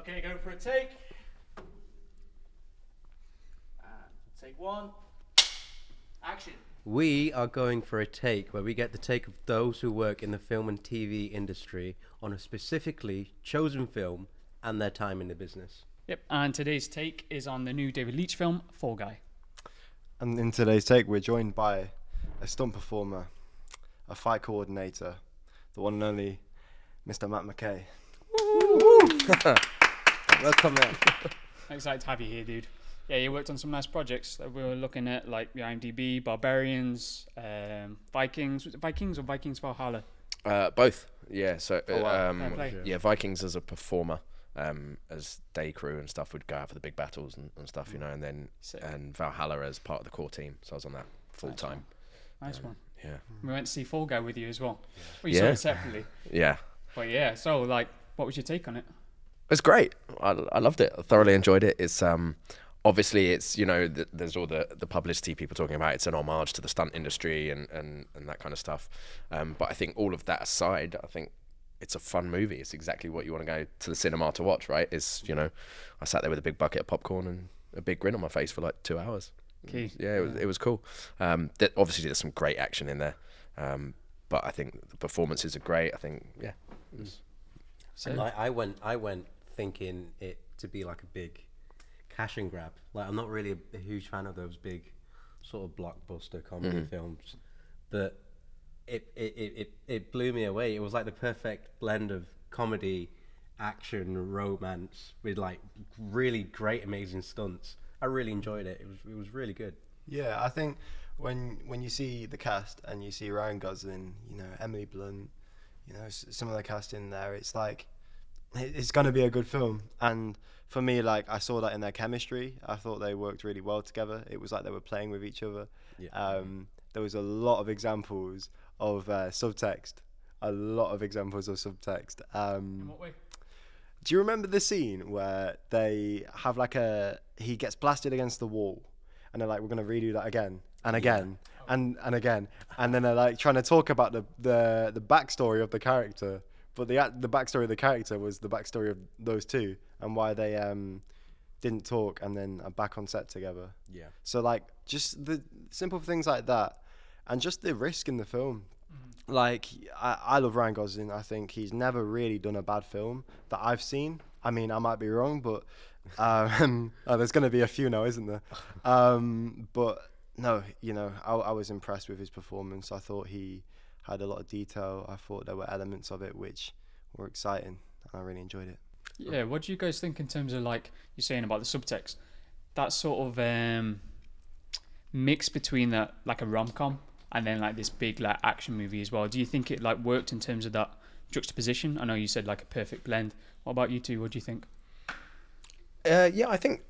Okay, go for a take. Take one. Action. We are going for a take where we get the take of those who work in the film and TV industry on a specifically chosen film and their time in the business. Yep, and today's take is on the new David Leitch film, Fall Guy. And in today's take, we're joined by a stunt performer, a fight coordinator, the one and only Mr. Mat McKay. Welcome, man. Excited to have you here, dude. Yeah, you worked on some nice projects that we were looking at, like the IMDb, Barbarians, Vikings. Was it Vikings or Vikings Valhalla? Both, yeah. So, Fair Vikings as a performer, as day crew and stuff, would go out for the big battles and stuff, you know, and then and Valhalla as part of the core team. So I was on that full time. Nice one. Yeah. We went to see Fall Guy with you as well. Well, you saw it separately. Yeah. But yeah, so like, what was your take on it? It's great. I loved it. I thoroughly enjoyed it. It's obviously it's, you know, there's all the publicity people talking about. It's an homage to the stunt industry and that kind of stuff. But I think all of that aside, I think it's a fun movie. It's exactly what you want to go to the cinema to watch, right? It's, you know, I sat there with a big bucket of popcorn and a big grin on my face for like 2 hours. Okay. Yeah, it was cool. Obviously there's some great action in there. But I think the performances are great. I think, yeah. So I went thinking it to be like a big cash and grab. Like, I'm not really a huge fan of those big sort of blockbuster comedy films, but it blew me away. It was like the perfect blend of comedy, action, romance with like really great, amazing stunts. I really enjoyed it. It was really good. Yeah, I think when you see the cast and you see Ryan Gosling, you know, Emily Blunt, you know, some of the cast in there, it's like it's going to be a good film. And for me, like, I saw that in their chemistry. I thought they worked really well together. It was like they were playing with each other. Yeah. There was a lot of examples of subtext. In what way? Do you remember the scene where they have like he gets blasted against the wall and they're like, we're going to redo that again and again and again, and then they're like trying to talk about the backstory of the character, but the backstory of the character was the backstory of those two and why they didn't talk and then are back on set together. Yeah. So like just the simple things like that and just the risk in the film. Like, I love Ryan Gosling. I think he's never really done a bad film that I've seen. I mean, I might be wrong, but there's going to be a few now, isn't there? But no, you know, I was impressed with his performance. I thought he had a lot of detail. I thought there were elements of it which were exciting, and I really enjoyed it. Yeah, what do you guys think in terms of, like you're saying about the subtext? That sort of mix between that, like a rom-com, and then like this big like action movie as well. Do you think it like worked in terms of that juxtaposition? I know you said like a perfect blend. What about you two? What do you think? Yeah, I think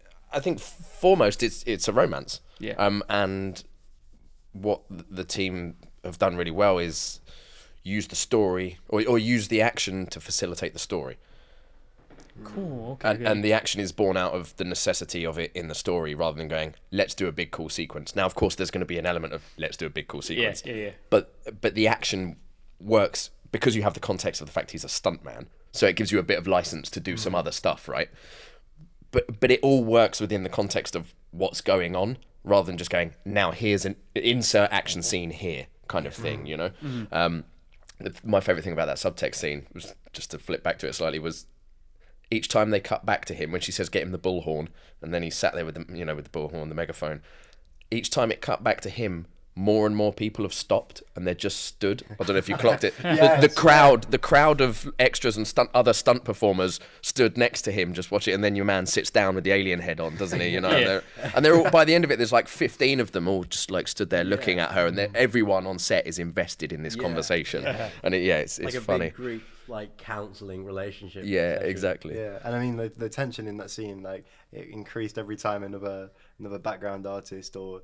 foremost it's a romance. Yeah. And what the team have done really well is use the story or use the action to facilitate the story. Cool. Okay. And the action is born out of the necessity of it in the story, rather than going, let's do a big cool sequence. Now, of course, there's going to be an element of let's do a big cool sequence. Yeah. But the action works because you have the context of the fact he's a stuntman, so it gives you a bit of license to do some other stuff, right? But it all works within the context of what's going on, rather than just going, now here's an insert action scene here kind of thing, you know? My favourite thing about that subtext scene was, just to flip back to it slightly, was each time they cut back to him when she says get him the bullhorn, and then he sat there with the, you know, with the bullhorn, the megaphone. Each time it cut back to him, more and more people have stopped and they're just stood. I don't know if you clocked it. Yes, the crowd of extras and other stunt performers stood next to him just watching it, and then your man sits down with the alien head on, doesn't he? You know, and they're all, by the end of it, there's like 15 of them all just like stood there looking at her, and everyone on set is invested in this conversation, and it's like a funny. big group like counselling relationship. Yeah, exactly. Yeah, and I mean the tension in that scene, like, it increased every time another background artist or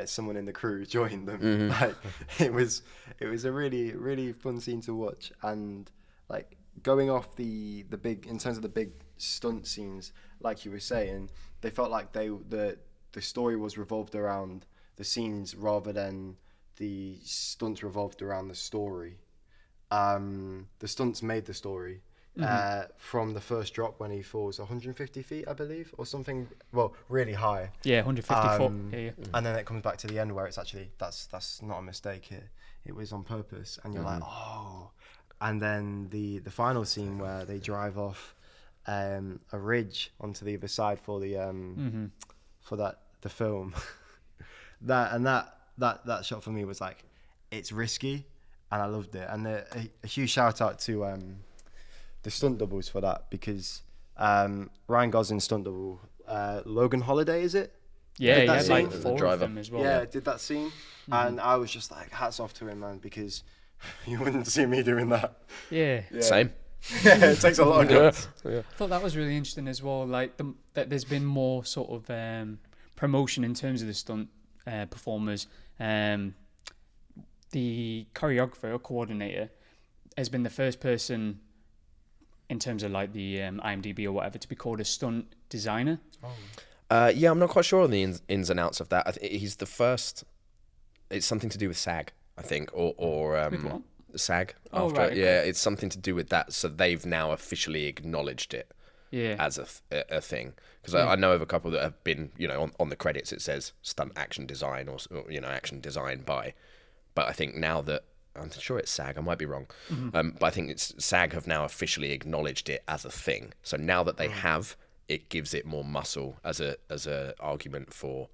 someone in the crew joined them. Like, it was a really fun scene to watch. And like, going off the big, in terms of the big stunt scenes, like you were saying, they felt like the story was revolved around the scenes rather than the stunts revolved around the story. The stunts made the story. from the first drop when he falls 150 feet, I believe, or something. Well, really high. Yeah, 150 foot. Yeah. And then it comes back to the end where it's actually that's not a mistake here. It was on purpose, and you're like, oh. And then the final scene where they drive off a ridge onto the other side for the for the film. that shot for me was like, it's risky, and I loved it. And a huge shout out to the stunt doubles for that, because Ryan Gosling's stunt double, Logan Holiday, is it? Yeah, that like scene? 4 of them as well. Yeah, did that scene, and I was just like, hats off to him, man, because you wouldn't see me doing that. Yeah. Same. Yeah, it takes a lot of guts. I thought that was really interesting as well. Like that there's been more sort of promotion in terms of the stunt performers. The choreographer or coordinator has been the first person in terms of like the IMDb or whatever to be called a stunt designer. Yeah, I'm not quite sure on the ins and outs of that. He's the first. It's something to do with SAG, I think, or SAG. Oh, after, right, okay. Yeah, it's something to do with that. So they've now officially acknowledged it as a thing. Because I know of a couple that have been, on the credits it says stunt action design or action design by. But I think now that I'm sure it's SAG, I might be wrong, but I think it's SAG have now officially acknowledged it as a thing. So now that they have, it gives it more muscle as a argument for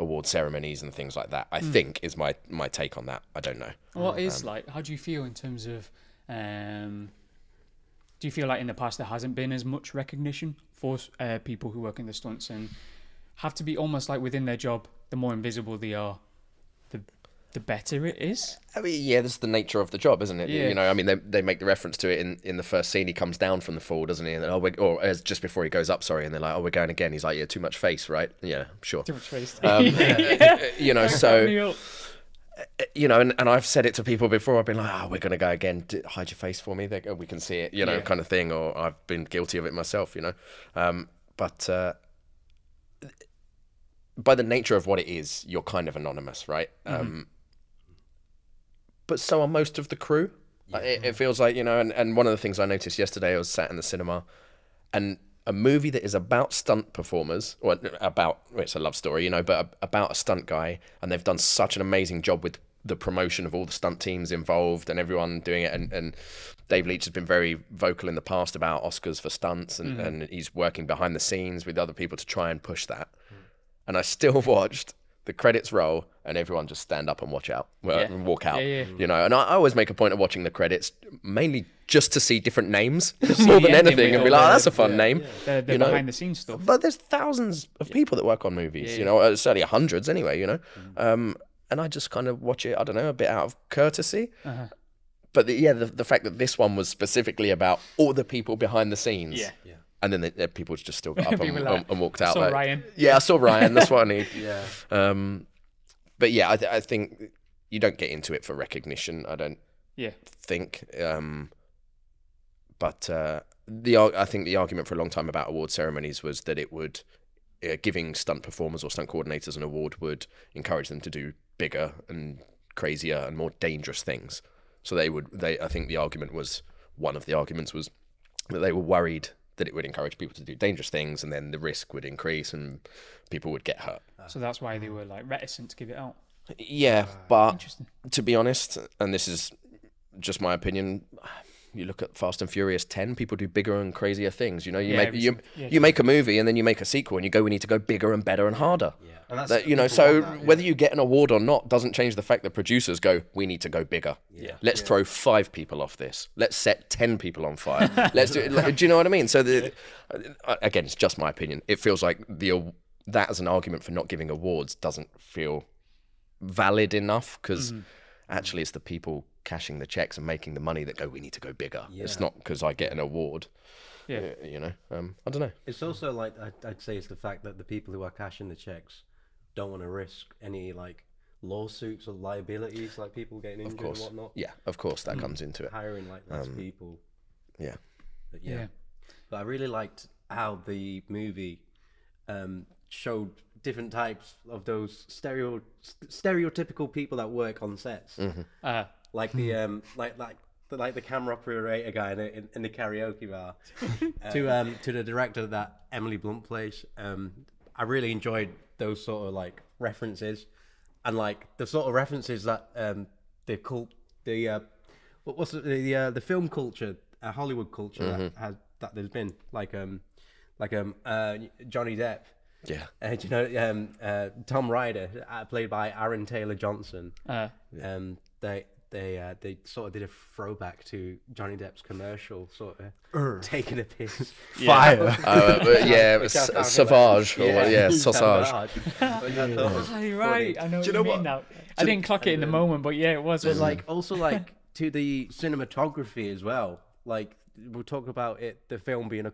award ceremonies and things like that. I think is my take on that. I don't know. What is how do you feel in terms of do you feel like in the past there hasn't been as much recognition for people who work in the stunts and have to be almost like within their job, the more invisible they are, the better it is? I mean, yeah, that's the nature of the job, isn't it? Yeah. I mean, they make the reference to it in the first scene. He comes down from the fall, doesn't he? And just before he goes up, sorry, and they're like, "Oh, we're going again." He's like, "Yeah, too much face, right?" Yeah, sure. Too much face. So and I've said it to people before. I've been like, "Oh, we're going to go again. Hide your face for me. We can see it," kind of thing. Or I've been guilty of it myself, But by the nature of what it is, you're kind of anonymous, right? But so are most of the crew. It feels like, and one of the things I noticed yesterday, I was sat in the cinema, and a movie that is about stunt performers, or it's a love story, but about a stunt guy, and they've done such an amazing job with the promotion of all the stunt teams involved and everyone doing it. And Dave Leitch has been very vocal in the past about Oscars for stunts, and he's working behind the scenes with other people to try and push that. And I still watched the credits roll and everyone just stand up and walk out. And I always make a point of watching the credits mainly just to see different names more than anything, and be like, "Oh, that's a fun name." The behind the scenes stuff. But there's thousands of people that work on movies, certainly hundreds anyway, and I just kind of watch it, I don't know, a bit out of courtesy. But the fact that this one was specifically about all the people behind the scenes. And then the people just still got up and walked out. I saw Ryan. Yeah, I saw Ryan. That's what I need. But yeah, I think you don't get into it for recognition. I don't think. But I think the argument for a long time about award ceremonies was that it would giving stunt performers or stunt coordinators an award would encourage them to do bigger and crazier and more dangerous things. So I think the argument was, one of the arguments was that they were worried that it would encourage people to do dangerous things, and then the risk would increase and people would get hurt. So that's why they were reticent to give it out. Yeah, but to be honest, and this is just my opinion, you look at Fast and Furious 10, people do bigger and crazier things. You make a movie and then you make a sequel and you go, we need to go bigger and better and harder. And whether you get an award or not doesn't change the fact that producers go, we need to go bigger. Let's throw 5 people off this. Let's set 10 people on fire. Let's do it. Do you know what I mean? So again, it's just my opinion. It feels like that as an argument for not giving awards doesn't feel valid enough, because actually it's the people cashing the checks and making the money that go, we need to go bigger. It's not because I get an award. I don't know. It's also like, I'd say it's the fact that the people who are cashing the checks don't want to risk any lawsuits or liabilities, like people getting injured and whatnot. Yeah, of course that comes into it. Hiring less people. Yeah. But I really liked how the movie showed different types of those stereotypical people that work on sets. Like the the camera operator guy in the karaoke bar, to the director that Emily Blunt plays. I really enjoyed those sort of like references, and like the sort of references that the film culture, Hollywood culture that there's been like Johnny Depp. Yeah. Do you know Tom Ryder, played by Aaron Taylor Johnson? They sort of did a throwback to Johnny Depp's commercial, sort of taking a piss. Fire. Savage. Sausage. Right, I know what you mean now. I didn't clock it in the moment, but yeah, it was. But like also like to the cinematography as well. Like we'll talk about it, the film being a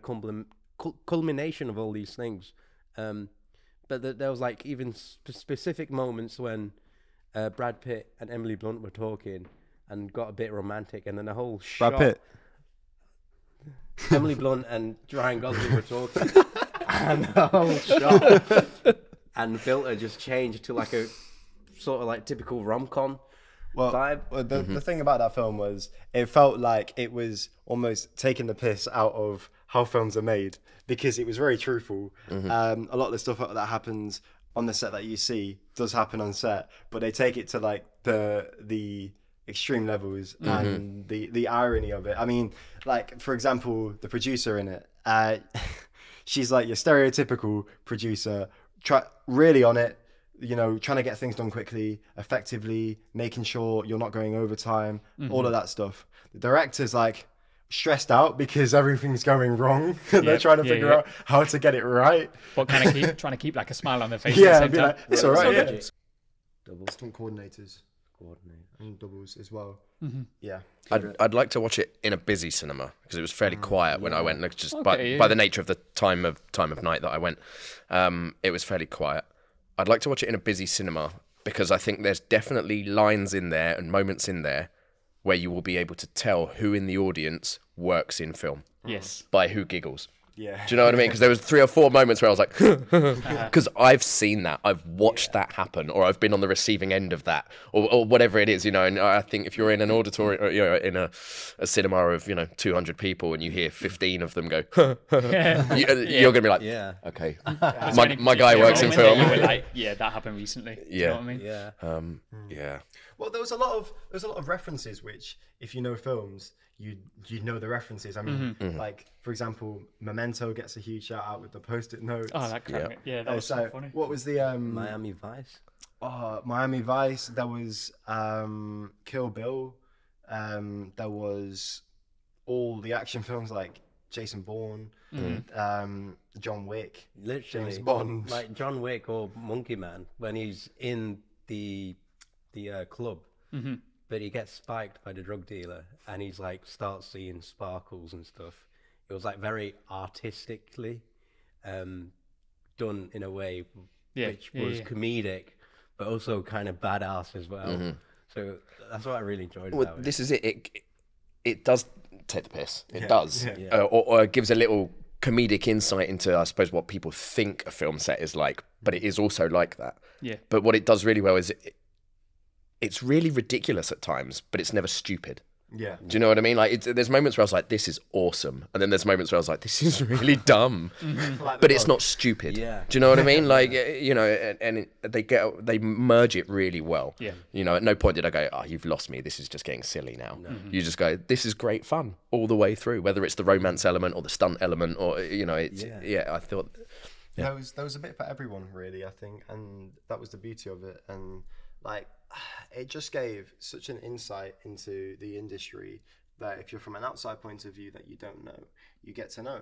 culmination of all these things. But there was like even specific moments when Brad Pitt and Emily Blunt were talking and got a bit romantic, and then the whole shot. Brad Pitt. Emily Blunt and Ryan Gosling were talking, and the whole shot and the filter just changed to like a sort of like typical rom-com vibe. Well, the thing about that film was it felt like it was almost taking the piss out of how films are made, because it was very truthful. A lot of the stuff that happens on the set that you see does happen on set, but they take it to like the extreme levels and the irony of it. I mean, like for example, the producer in it, she's like your stereotypical producer, really on it, you know, trying to get things done quickly, effectively, making sure you're not going overtime, all of that stuff. The director's like stressed out because everything's going wrong. They're trying to figure out how to get it right. But kind of trying to keep like a smile on their face. Yeah, at the and be same like, time. it's all right. Yeah. Double Stunt coordinators and doubles as well. Yeah. I'd like to watch it in a busy cinema because it was fairly quiet when I went. Like, just by the nature of the time of night that I went, it was fairly quiet. I'd like to watch it in a busy cinema because I think there's definitely lines in there and moments in there where you will be able to tell who in the audience works in film. Yes. By who giggles. Yeah. Do you know what I mean? Because there was 3 or 4 moments where I was like, because I've seen that, I've watched that happen, or I've been on the receiving end of that, or whatever it is, you know. And I think if you're in an auditorium, or, you know, in a cinema of 200 people, and you hear 15 of them go, you're gonna be like, okay, my guy works in film. You were like, that happened recently. Yeah. You know what I mean? Yeah. Well, there was a lot of references which, if you know films, you know the references. I mean, like for example, Memento gets a huge shout out with the post-it notes. Oh, that cracked me. Yeah, that was so funny. What was the Miami Vice? Miami Vice. There was Kill Bill. There was all the action films like Jason Bourne, John Wick, Literally, James Bond, like John Wick or Monkey Man when he's in the club. But he gets spiked by the drug dealer, and he's like starts seeing sparkles and stuff. It was like very artistically done in a way which was comedic, but also kind of badass as well. So that's what I really enjoyed about it. This is it. It does take the piss. It does, or it gives a little comedic insight into, I suppose, what people think a film set is like. But it is also like that. Yeah. But what it does really well is it's really ridiculous at times, but it's never stupid. Yeah. Do you know what I mean? Like, there's moments where I was like, this is awesome. And then there's moments where I was like, this is really dumb. But it's not stupid. Yeah. Do you know what I mean? Like, you know, and they merge it really well. Yeah. You know, at no point did I go, you've lost me. This is just getting silly now. No. You just go, this is great fun all the way through, whether it's the romance element or the stunt element or, you know, it's, I thought. Yeah. There was a bit for everyone, really, I think. And that was the beauty of it. And, like, it just gave such an insight into the industry that if you're from an outside point of view that you don't know, you get to know.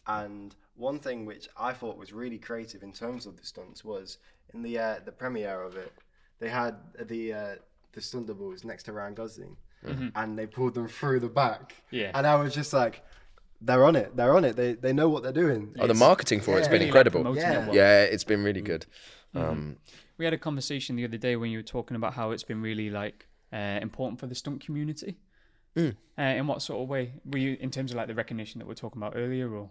And one thing which I thought was really creative in terms of the stunts was in the premiere of it, they had the stunt doubles next to Ryan Gosling, and they pulled them through the back. Yeah. And I was just like, they're on it. They know what they're doing. The marketing for it's been incredible. Yeah, it's been really good. We had a conversation the other day when you were talking about how it's been really like important for the stunt community. In what sort of way? Were you in terms of like the recognition that we're talking about earlier, or?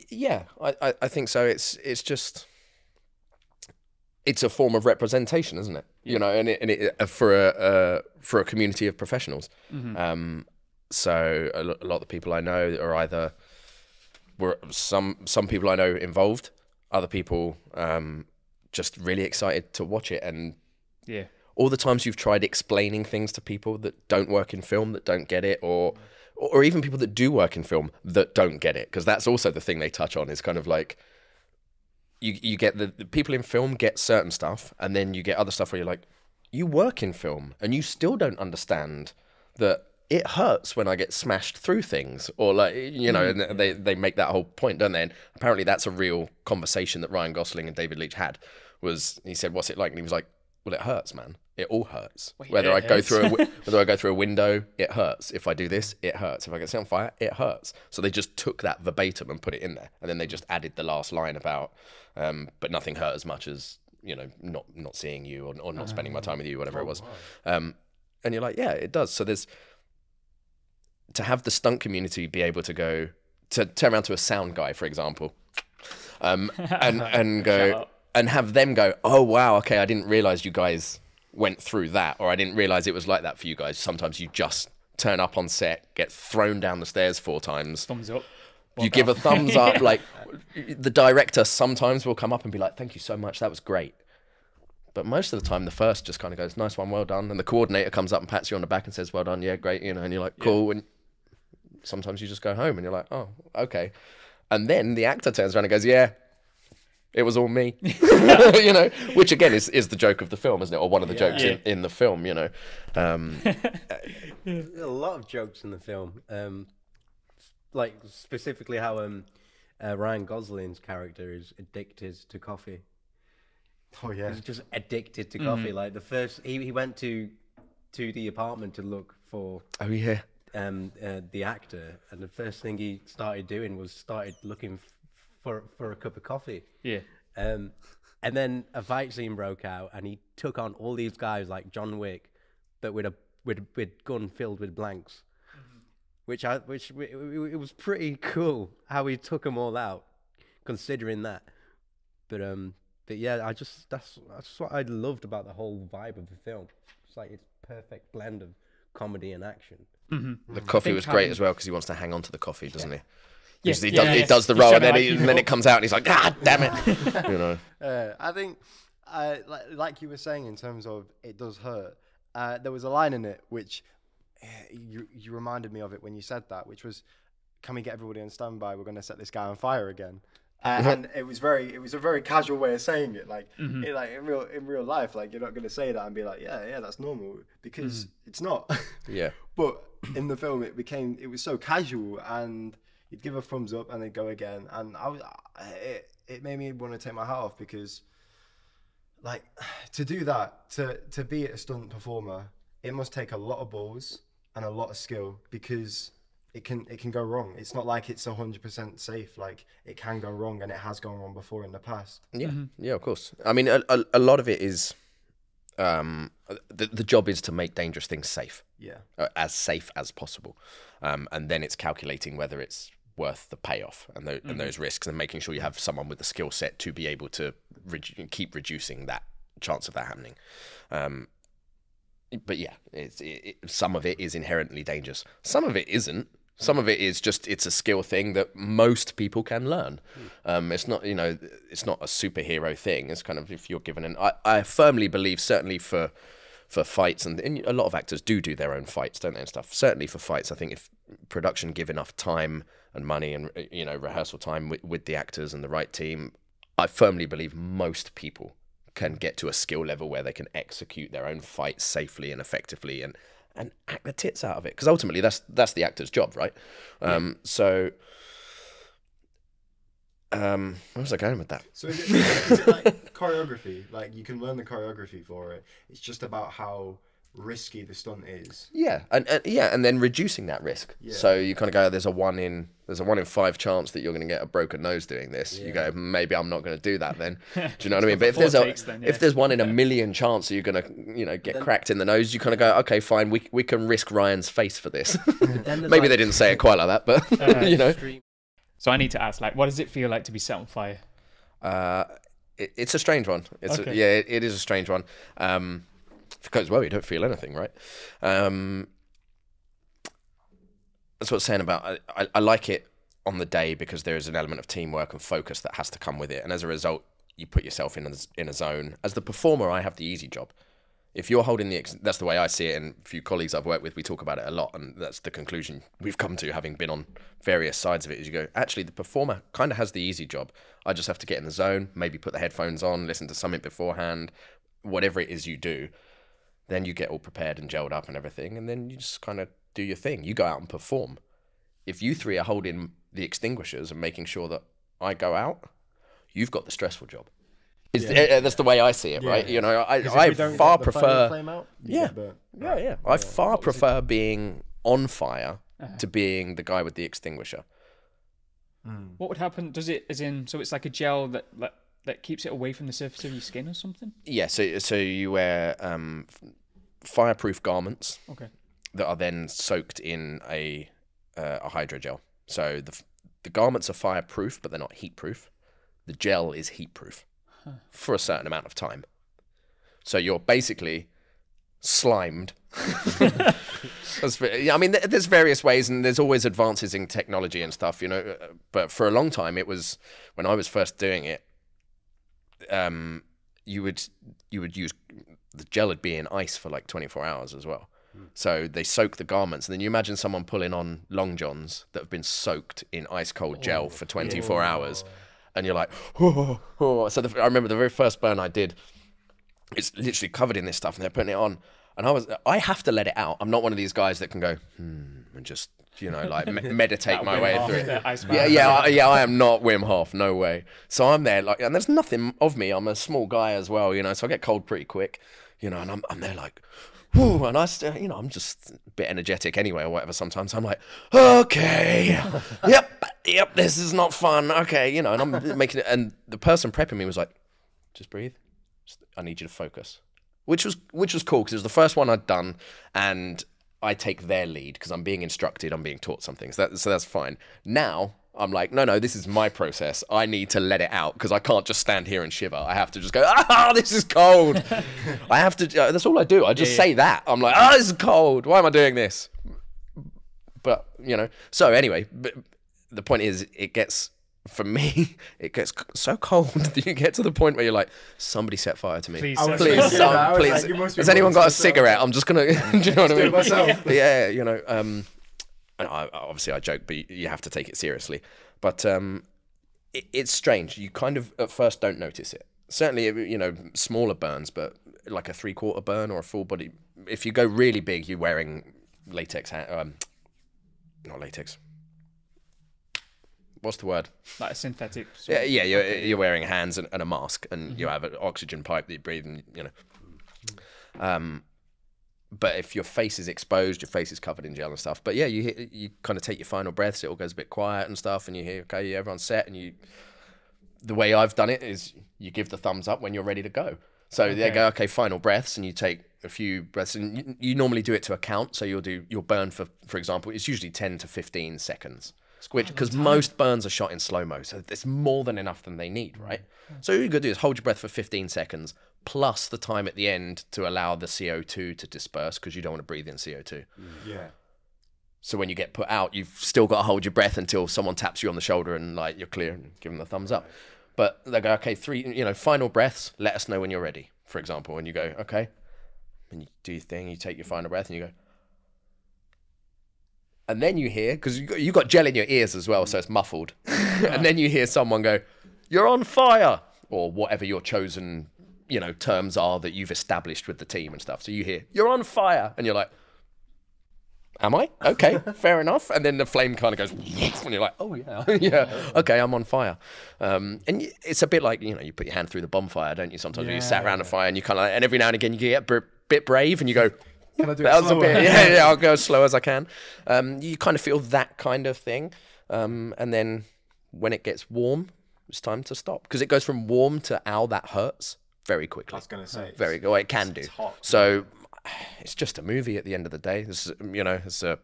Yeah, I think so. It's just it's a form of representation, isn't it? You know, and it for a community of professionals. So a lot of the people I know are either some people I know involved, other people just really excited to watch it, and all the times you've tried explaining things to people that don't work in film, that don't get it, or even people that do work in film that don't get it, because that's also the thing they touch on, is kind of like you get the people in film get certain stuff, and then you get other stuff where you're like, you work in film and you still don't understand that it hurts when I get smashed through things, or like, you know, and they make that whole point, don't they? And apparently that's a real conversation that Ryan Gosling and David Leitch had. He said, "What's it like?" And he was like, "Well, it hurts, man. It all hurts. Whether I go through a window, it hurts. If I do this, it hurts. If I get set on fire, it hurts." So they just took that verbatim and put it in there, and then they just added the last line about, but nothing hurt as much as, you know, not seeing you or not spending my time with you, whatever it was. And you're like, yeah, it does. So there's, to have the stunt community be able to go to turn around to a sound guy, for example, and go and have them go, "Oh wow, okay, I didn't realize you guys went through that, or I didn't realize it was like that for you guys. Sometimes you just turn up on set, get thrown down the stairs 4 times, thumbs up, you give a thumbs up. Like, the director sometimes will come up and be like, "Thank you so much, that was great." But most of the time, the first just kind of goes, "Nice one, well done." And the coordinator comes up and pats you on the back and says, "Well done, yeah, great," you know, and you're like, "Cool." And sometimes you just go home and you're like, "Oh, okay." And then the actor turns around and goes, "Yeah, it was all me," you know, which again is the joke of the film, isn't it? Or one of the jokes in the film, you know. There's a lot of jokes in the film, like specifically how Ryan Gosling's character is addicted to coffee. Oh yeah, he's just addicted to coffee. Like the first, he went to the apartment to look for the actor, and the first thing he started doing was started looking for a cup of coffee. And then a fight scene broke out, and he took on all these guys like John Wick, but with gun filled with blanks, which it was pretty cool how he took them all out, considering that. But yeah, that's what I loved about the whole vibe of the film. It's like it's perfect blend of comedy and action. The coffee was great as well, because he wants to hang on to the coffee, doesn't he? He does the roll, and then it comes out, and he's like, "God damn it!" You know. I think, like you were saying, in terms of it does hurt. There was a line in it which you reminded me of it when you said that, which was, "Can we get everybody on standby? We're going to set this guy on fire again." And it was a very casual way of saying it, like in real life, like you're not going to say that and be like, yeah, that's normal, because it's not. Yeah. But in the film, it was so casual, and you'd give a thumbs up and they'd go again, and it made me want to take my hat off, because like to do that, to be a stunt performer, it must take a lot of balls and a lot of skill, because it can go wrong. It's not like it's 100% safe. Like, it can go wrong, and it has gone wrong before in the past. Yeah, yeah, of course. I mean, a lot of it is the job is to make dangerous things safe. Yeah, as safe as possible, and then it's calculating whether it's worth the payoff and those risks, and making sure you have someone with the skill set to be able to keep reducing that chance of that happening. But yeah, some of it is inherently dangerous. Some of it isn't. Some of it is just, it's a skill thing that most people can learn. It's not, it's not a superhero thing. It's kind of, if you're given I firmly believe, certainly for fights, and a lot of actors do their own fights, don't they, and stuff. Certainly for fights, I think if production give enough time and money and, rehearsal time with the actors and the right team, I firmly believe most people can get to a skill level where they can execute their own fights safely and effectively and act the tits out of it, because ultimately that's the actor's job, right? So where was I going with that? So is it like choreography? Like, you can learn the choreography for it. It's just about how risky the stunt is. Yeah, and then reducing that risk. Yeah. So you kind of go, there's a 1 in 5 chance that you're going to get a broken nose doing this. Yeah. You go, maybe I'm not going to do that then. Do you know what I mean? But if there's 1 in a million chance that you're going to get cracked in the nose, you kind of go, okay, fine, we can risk Ryan's face for this. Maybe they didn't say it quite like that, but So I need to ask, like, what does it feel like to be set on fire? It's a strange one. It is a strange one. If it goes well, you don't feel anything, right? That's what I was saying about, I like it on the day because there is an element of teamwork and focus that has to come with it. And as a result, you put yourself in a zone. As the performer, I have the easy job. If you're holding that's the way I see it, and a few colleagues I've worked with, we talk about it a lot, and that's the conclusion we've come to, having been on various sides of it, is you go, actually, the performer kind of has the easy job. I just have to get in the zone, maybe put the headphones on, listen to something beforehand, whatever it is you do. Then you get all prepared and gelled up and everything, and then you just kind of do your thing. You go out and perform. If you three are holding the extinguishers and making sure that I go out, you've got the stressful job. That's the way I see it, right? You know, I far prefer. I far prefer being on fire to being the guy with the extinguisher. What would happen? Does it, as in, so it's like a gel that keeps it away from the surface of your skin or something? Yeah. So you wear fireproof garments. Okay. That are then soaked in a hydrogel. So the garments are fireproof, but they're not heatproof. The gel is heatproof for a certain amount of time. So you're basically slimed. I mean, there's various ways, and there's always advances in technology and stuff, you know. But for a long time, it was, when I was first doing it, you would use, the gel would be in ice for like 24 hours as well. So they soak the garments, and then you imagine someone pulling on long johns that have been soaked in ice cold gel for 24 hours, and you're like, oh. So I remember the very first burn I did, it's literally covered in this stuff, and they're putting it on, and I have to let it out. I'm not one of these guys that can go and just, you know, like meditate my way through it. I am not Wim Hof, no way. So I'm there like, and there's nothing of me. I'm a small guy as well, you know, so I get cold pretty quick, you know, and I'm there like, whew, and I still, you know, I'm just a bit energetic anyway or whatever sometimes. I'm like, okay, yep, this is not fun. Okay, you know, and I'm making it, and the person prepping me was like, just breathe. I need you to focus. Which was cool, because it was the first one I'd done, and I take their lead because I'm being instructed, I'm being taught something. So that's fine. Now I'm like, no, this is my process. I need to let it out because I can't just stand here and shiver. I have to just go, this is cold. I have to, that's all I do. I just say that. I'm like, this is cold. Why am I doing this? But, you know, so anyway, but the point is, for me, it gets so cold that you get to the point where you're like, somebody set fire to me. Please. Has anyone got a cigarette? I'm just going to, do you know what I mean? Myself. Yeah, you know, obviously I joke, but you have to take it seriously. But it's strange. You kind of at first don't notice it. Certainly, you know, smaller burns, but like a 3/4 burn or a full body. If you go really big, you're wearing latex. Not latex. What's the word? Like a synthetic. Yeah. You're wearing hands and a mask, and you have an oxygen pipe that you breathe, and you know. But if your face is exposed, your face is covered in gel and stuff. But yeah, you kind of take your final breaths. It all goes a bit quiet and stuff, and you hear, okay, everyone's set. And the way I've done it is you give the thumbs up when you're ready to go. So they go, okay, final breaths, and you take a few breaths, and you normally do it to a count. So you'll burn for example, it's usually 10 to 15 seconds, because most burns are shot in slow-mo, so it's more than enough than they need, right? So all you got to do is hold your breath for 15 seconds, plus the time at the end to allow the CO2 to disperse, because you don't want to breathe in CO2. Yeah. So when you get put out, you've still got to hold your breath until someone taps you on the shoulder and like you're clear and give them the thumbs up. But they go, okay, 3, final breaths, let us know when you're ready, for example. And you go, okay. And you do your thing, you take your final breath and you go. And then you hear, because you got gel in your ears as well, so it's muffled. And then you hear someone go, you're on fire, or whatever your chosen, terms are that you've established with the team and stuff. So you hear, you're on fire. And you're like, am I? Okay, fair enough. And then the flame kind of goes, and you're like, oh yeah, yeah, okay, I'm on fire. And it's a bit like, you put your hand through the bonfire, don't you? Sometimes when you sat around a fire and you kind of and every now and again you get a bit brave and you go, can I do it slower? Yeah, I'll go as slow as I can. You kind of feel that kind of thing. And then when it gets warm, it's time to stop. Because it goes from warm to ow, that hurts very quickly. I was going to say. Well, it can do. Hot. So it's just a movie at the end of the day. This is, it's a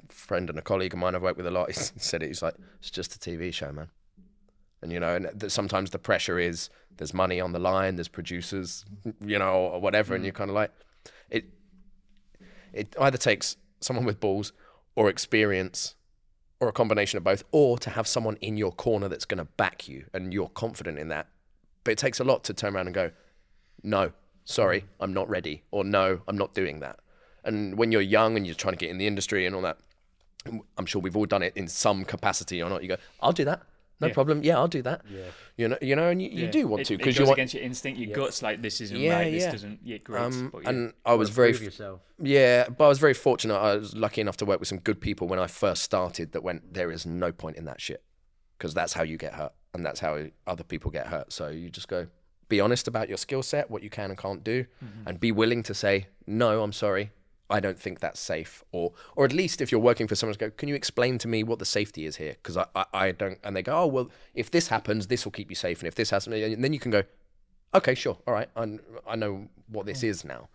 friend and a colleague of mine I've worked with a lot. He said it. He's like, it's just a TV show, man. And, you know, and sometimes the pressure is there's money on the line, there's producers, you know, or whatever. And you're kind of like, it either takes someone with balls or experience or a combination of both, or to have someone in your corner that's going to back you and you're confident in that. But it takes a lot to turn around and go, no, sorry, I'm not ready, or no, I'm not doing that. And when you're young and you're trying to get in the industry and all that, I'm sure we've all done it in some capacity or not. You go, I'll do that. No problem. Yeah, I'll do that. Yeah. You know, and you do want to, because you want against your instinct, your guts. Like, this isn't right. This doesn't. Yeah, great. And I was very yourself. Yeah, but I was very fortunate. I was lucky enough to work with some good people when I first started that went, there is no point in that shit, because that's how you get hurt, and that's how other people get hurt. So you just go, be honest about your skill set, what you can and can't do, and be willing to say, no, I'm sorry, I don't think that's safe. Or at least if you're working for someone, to go, can you explain to me what the safety is here? Because I don't, and they go, oh, well, if this happens, this will keep you safe. And if this happens, and then you can go, okay, sure. All right. I know what this is now.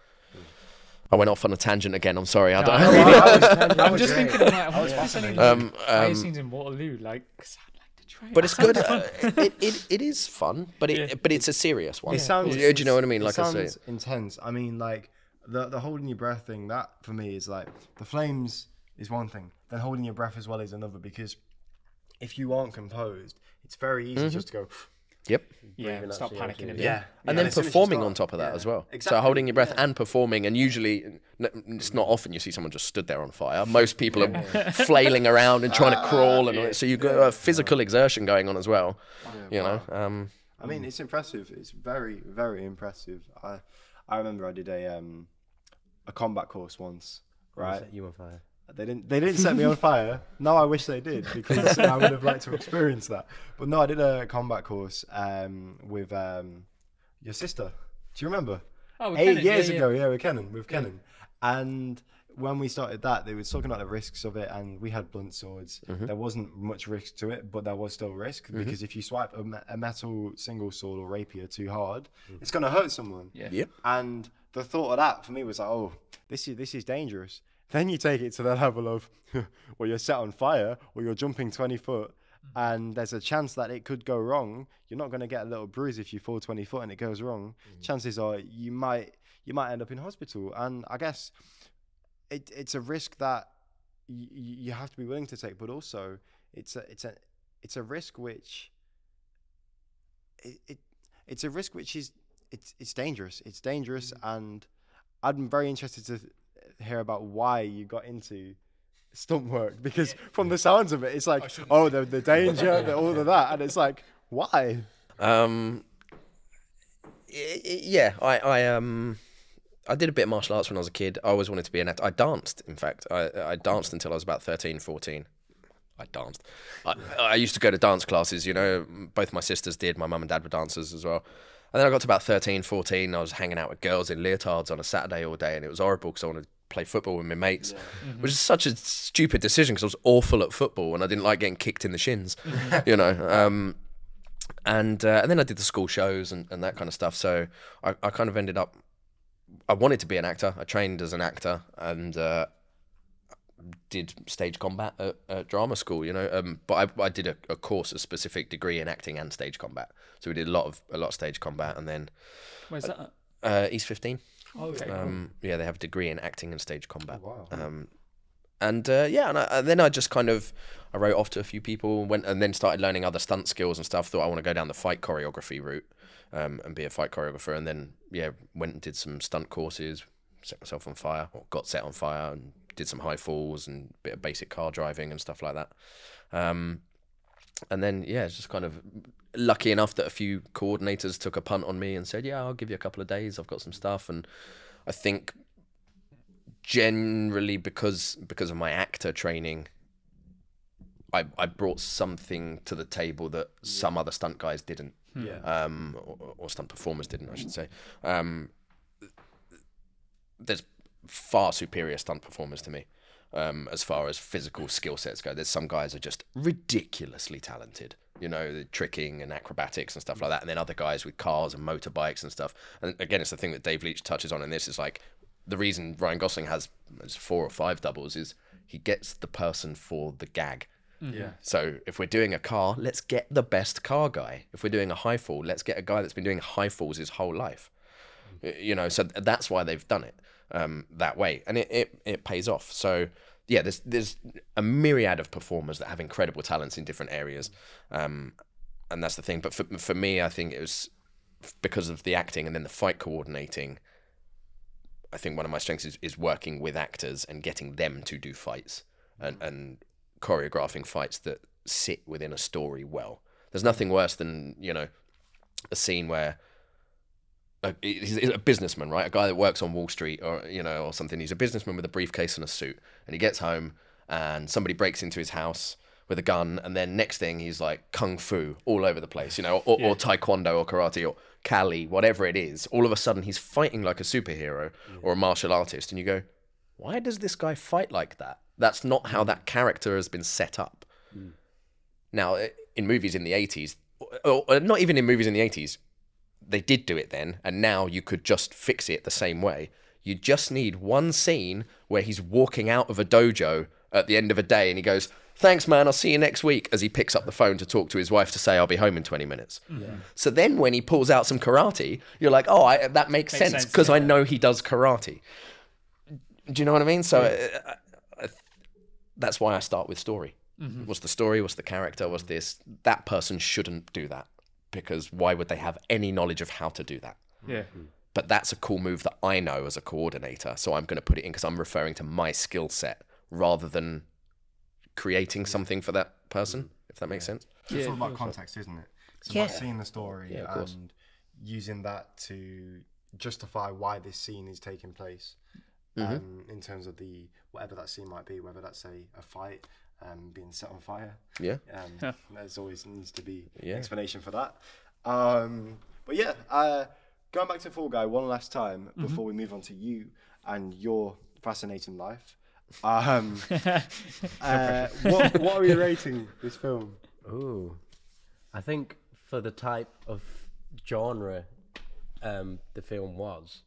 I went off on a tangent again. I'm sorry. I'm just thinking of like, fire scenes in Waterloo, like, but it's good. It is fun, but it's a serious one. It sounds, do you know what I mean? Like I say, say, intense. I mean, like the holding your breath thing. That for me is like, the flames is one thing, then holding your breath as well is another. Because if you aren't composed, it's very easy just to go. Yep. Yeah. Stop panicking a bit. Yeah. And then performing on top of that as well. Exactly. So holding your breath and performing, and usually it's not often you see someone just stood there on fire. Most people are flailing around and trying to crawl, and all that. So you've got a physical exertion going on as well. You know. I mean, it's impressive. It's very, very impressive. I remember I did a combat course once. Right. Set you on fire. They didn't set me on fire. No, I wish they did, because I would have liked to experience that. But no, I did a combat course with your sister. Do you remember? Oh, 8 years ago, with Kenan. And when we started that, they were talking about the risks of it, and we had blunt swords. There wasn't much risk to it, but there was still risk, because if you swipe a metal single sword or rapier too hard, it's going to hurt someone. And the thought of that for me was like, oh, this is dangerous. Then you take it to the level of, well, you're set on fire, or you're jumping 20 foot, and there's a chance that it could go wrong. You're not going to get a little bruise if you fall 20 foot and it goes wrong. Chances are you might end up in hospital. And I guess it's a risk that you have to be willing to take, but also it's a risk which it's a risk which is it's dangerous. It's dangerous, and I'm very interested to hear about why you got into stunt work, because from the sounds of it, it's like, oh, the danger, all of that, and it's like, why? Yeah, I did a bit of martial arts when I was a kid. I always wanted to be an actor. I danced, in fact. I danced until I was about 13, 14. I danced. I used to go to dance classes, you know. Both my sisters did. My mum and dad were dancers as well. And then I got to about 13, 14. I was hanging out with girls in leotards on a Saturday all day, and it was horrible because I wanted to play football with my mates, which is such a stupid decision because I was awful at football and I didn't like getting kicked in the shins, you know. And then I did the school shows and that kind of stuff. So I kind of ended up, I wanted to be an actor. I trained as an actor and did stage combat at drama school, you know. But I did a course, a specific degree in acting and stage combat. So we did a lot of stage combat, and then where's that East 15. Oh, okay. Yeah, they have a degree in acting and stage combat. Oh, wow. And then I just kind of, I wrote off to a few people and then started learning other stunt skills and stuff. Thought I want to go down the fight choreography route and be a fight choreographer. And then, went and did some stunt courses, set myself on fire, or got set on fire, and did some high falls and a bit of basic car driving and stuff like that. And then, it's just kind of lucky enough that a few coordinators took a punt on me and said, I'll give you a couple of days. I've got some stuff. And I think generally because of my actor training, I brought something to the table that some other stunt guys didn't. Or stunt performers didn't, I should say. There's far superior stunt performers to me. As far as physical skill sets go, there's some guys are just ridiculously talented, you know, the tricking and acrobatics and stuff like that, and then other guys with cars and motorbikes and stuff. And again, it's the thing that Dave Leitch touches on in this, is like the reason Ryan Gosling has 4 or 5 doubles is he gets the person for the gag. Yeah. So if we're doing a car, let's get the best car guy. If we're doing a high fall, let's get a guy that's been doing high falls his whole life. You know, so that's why they've done it that way, and it pays off. So yeah, there's a myriad of performers that have incredible talents in different areas, and that's the thing. But for me, I think it was because of the acting and then the fight coordinating. I think one of my strengths is working with actors and getting them to do fights and choreographing fights that sit within a story well. There's nothing worse than, you know, a scene where he's a businessman, right? A guy that works on Wall Street or, you know, or something. He's a businessman with a briefcase and a suit, and he gets home and somebody breaks into his house with a gun, and then next thing he's like kung fu all over the place, you know, or taekwondo or karate or Kali, whatever it is. All of a sudden he's fighting like a superhero or a martial artist, and you go, why does this guy fight like that? That's not how that character has been set up. Now, in movies in the 80s, or not even in movies in the 80s, they did do it then, and now you could just fix it the same way. You just need one scene where he's walking out of a dojo at the end of a day and he goes, thanks, man, I'll see you next week, as he picks up the phone to talk to his wife to say, I'll be home in 20 minutes. So then when he pulls out some karate, you're like, oh, that makes sense, because I know he does karate. Do you know what I mean? So that's why I start with story. What's the story? What's the character? What's this? That person shouldn't do that, because why would they have any knowledge of how to do that? But that's a cool move that I know as a coordinator, so I'm going to put it in because I'm referring to my skill set rather than creating something for that person, if that makes sense. It's all about context, isn't it? It's about seeing the story and using that to justify why this scene is taking place. In terms of whatever that scene might be, whether that's a fight being set on fire. There's always needs to be an explanation for that. But yeah, going back to Fall Guy one last time before we move on to you and your fascinating life. What are we rating this film? Ooh, I think for the type of genre the film was,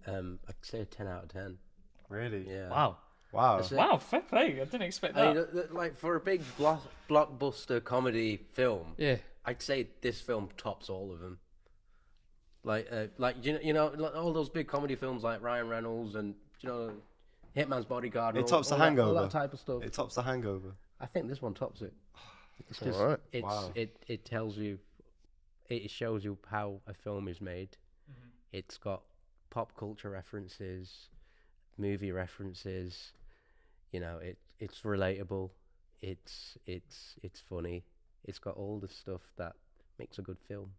I'd say a 10 out of 10. Really? Yeah. Wow. Wow, fair play. I didn't expect that. I mean, like for a big blockbuster comedy film, I'd say this film tops all of them. Like you know, like all those big comedy films like Ryan Reynolds and, you know, Hitman's Bodyguard. It tops The Hangover. All that type of stuff. It tops The Hangover. I think this one tops it. It's just, it tells you, it shows you how a film is made. It's got pop culture references, movie references. You know, it's relatable. It's funny. It's got all the stuff that makes a good film.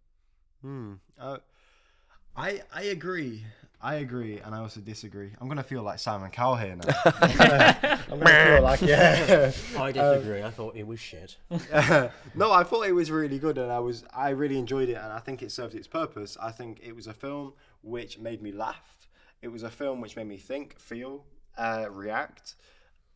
I agree, and I also disagree. I'm gonna feel like Simon Cowell here now. I'm gonna feel like I disagree. I thought it was shit. No, I thought it was really good, and I really enjoyed it, and I think it served its purpose. I think it was a film which made me laugh. It was a film which made me think, feel, react,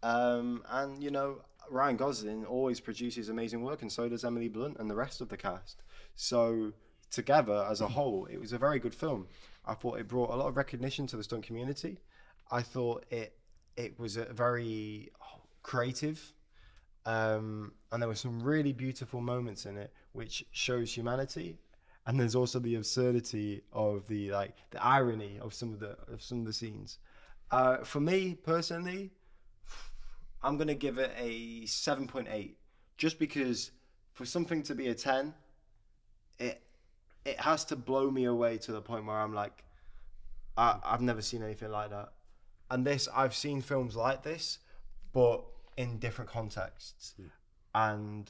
and you know, Ryan Gosling always produces amazing work, and so does Emily Blunt and the rest of the cast. So together as a whole, it was a very good film. I thought it brought a lot of recognition to the stunt community. I thought it was a very creative, and there were some really beautiful moments in it which shows humanity, and there's also the absurdity of the irony of some of the scenes. For me personally, I'm gonna give it a 7.8, just because for something to be a 10, it has to blow me away to the point where I'm like, I've never seen anything like that. And I've seen films like this, but in different contexts. And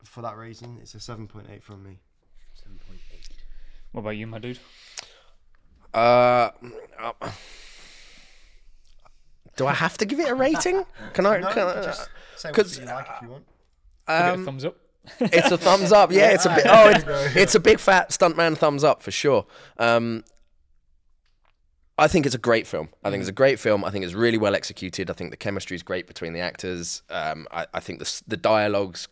for that reason, it's a 7.8 from me. 7.8. What about you, my dude? Do I have to give it a rating? Can I? Just say what you like if you want. Give it a thumbs up. It's a thumbs up. Yeah, it's a bit. It's a big fat stuntman thumbs up for sure. I think it's a great film. I think it's really well executed. I think the chemistry is great between the actors. I think the dialogue's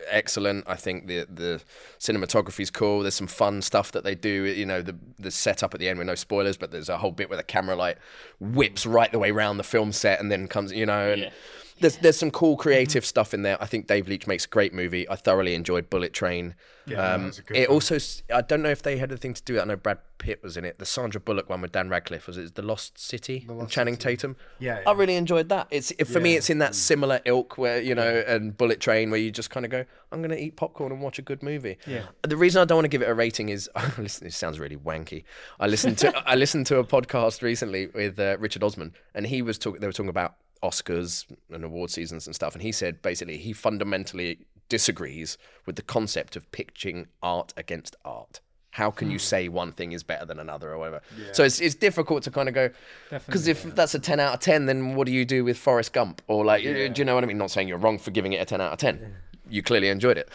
excellent. I think the cinematography's cool. There's some fun stuff that they do. You know, the setup at the end with no spoilers, but there's a whole bit where the camera whips right the way around the film set and then comes. You know, and there's some cool creative stuff in there. I think Dave Leitch makes a great movie. I thoroughly enjoyed Bullet Train. That's a good It film. also, I don't know if they had anything to do with it. I know Brad Pitt was in it. The Sandra Bullock one with Dan Radcliffe, was it The Lost City? Lost and Channing City. Tatum. Yeah, I really enjoyed that. For me, Yeah. it's in that similar ilk where, you know, and Bullet Train, where you just kind of go, I'm going to eat popcorn and watch a good movie. Yeah. The reason I don't want to give it a rating is, listen, it sounds really wanky. I listened to a podcast recently with Richard Osman, and they were talking about Oscars and award seasons and stuff, and he said basically he fundamentally disagrees with the concept of pitching art against art. How can you say one thing is better than another or whatever? So it's difficult to kind of go, because if that's a 10 out of 10, then what do you do with Forrest Gump? Or like, do you know what I mean? Not saying you're wrong for giving it a 10 out of 10. You clearly enjoyed it.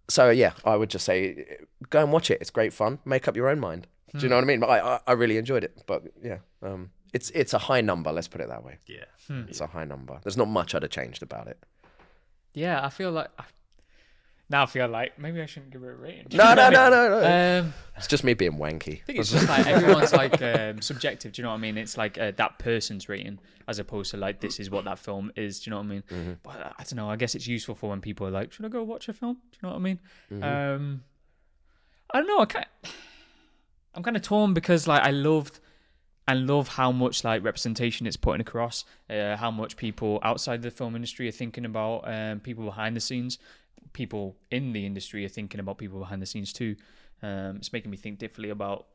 So yeah, I would just say, go and watch it. It's great fun. Make up your own mind. Do you know what I mean? But I really enjoyed it. But yeah, it's a high number. Let's put it that way. Yeah. It's a high number. There's not much I'd have changed about it. Yeah, I feel like now I feel like maybe I shouldn't give it a rating. No. It's just me being wanky. I think it's just like everyone's like subjective. Do you know what I mean? It's like that person's rating as opposed to like this is what that film is. Do you know what I mean? But I don't know. I guess it's useful for when people are like, should I go watch a film? Do you know what I mean? I don't know. I'm kind of torn because like I love how much like representation it's putting across, how much people outside the film industry are thinking about people behind the scenes. People in the industry are thinking about people behind the scenes too. It's making me think differently about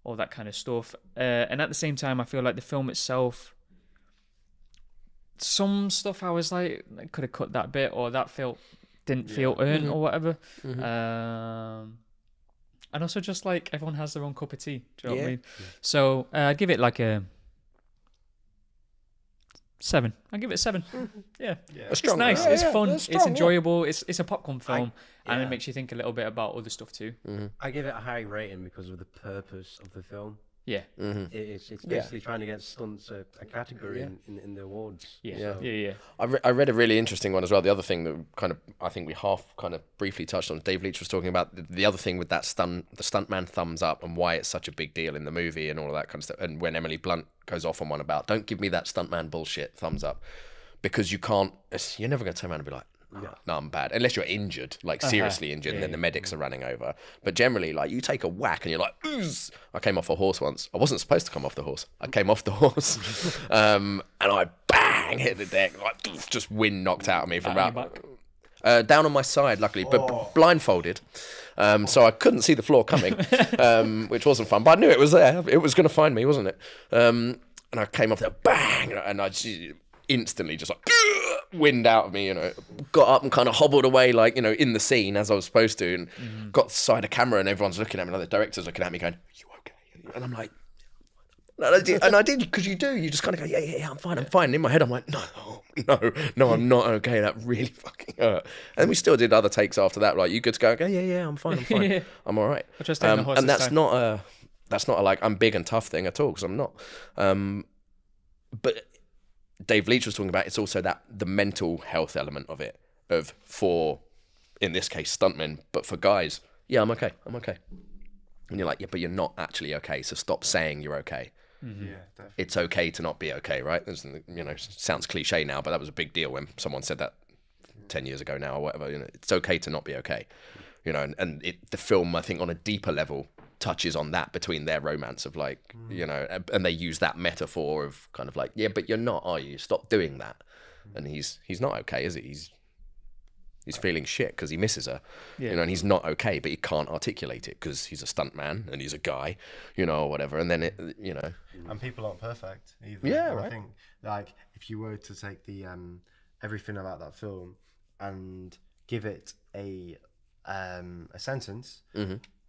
all that kind of stuff. And at the same time, I feel like the film itself, some stuff I was like, I could have cut that bit, or that didn't feel earned or whatever. And also just like everyone has their own cup of tea. Do you know what I mean? So I'd give it like a 7. I'll give it a 7. Yeah. It's nice. It's fun. It's enjoyable. It's a popcorn film, and it makes you think a little bit about other stuff too. I give it a high rating because of the purpose of the film. Yeah. It's basically trying to get stunts a category in the awards. Yeah. I read a really interesting one as well. The other thing that I think we briefly touched on, Dave Leitch was talking about the other thing with that the stuntman thumbs up and why it's such a big deal in the movie and all of that kind of stuff. And when Emily Blunt goes off on one about, don't give me that stuntman bullshit, thumbs up, because you're never going to turn around and be like, no, I'm bad. Unless you're injured, like seriously injured, and then the medics are running over. But generally, like you take a whack and you're like, ooze. I came off a horse once. I wasn't supposed to come off the horse. I came off the horse, and I bang hit the deck, like just wind knocked out of me from about down on my side, luckily, but blindfolded. So I couldn't see the floor coming, which wasn't fun. But I knew it was there. It was going to find me, wasn't it? And I came off there, bang, and I just instantly just like wind out of me, you know, got up and kind of hobbled away, like, you know, in the scene as I was supposed to, and got side of camera and everyone's looking at me, like the director's looking at me going, are you okay? And I'm like, and I did, because you just kind of go, yeah, I'm fine. And in my head, I'm like, no, I'm not okay. That really fucking hurt. And we still did other takes after that, like, you good to go? Okay, yeah, I'm fine. I'm all right. And that's not a like, I'm big and tough thing at all, because I'm not. But Dave Leitch was talking about, it's also that the mental health element of it, for, in this case, stuntmen, but for guys, yeah, I'm okay. And you're like, yeah, but you're not actually okay, so stop saying you're okay. Yeah, definitely. It's okay to not be okay, right? You know, sounds cliche now, but that was a big deal when someone said that 10 years ago now or whatever. You know, it's okay to not be okay. You know, and the film, I think, on a deeper level, touches on that between their romance of like, you know, and they use that metaphor of kind of like, yeah, but you're not, are you? Stop doing that. And he's not okay, is he? He's feeling shit because he misses her, you know, and he's not okay, but he can't articulate it because he's a stunt man and he's a guy, you know, or whatever. And then it, you know, and people aren't perfect either. Yeah, and right. I think like if you were to take the everything about that film and give it a sentence,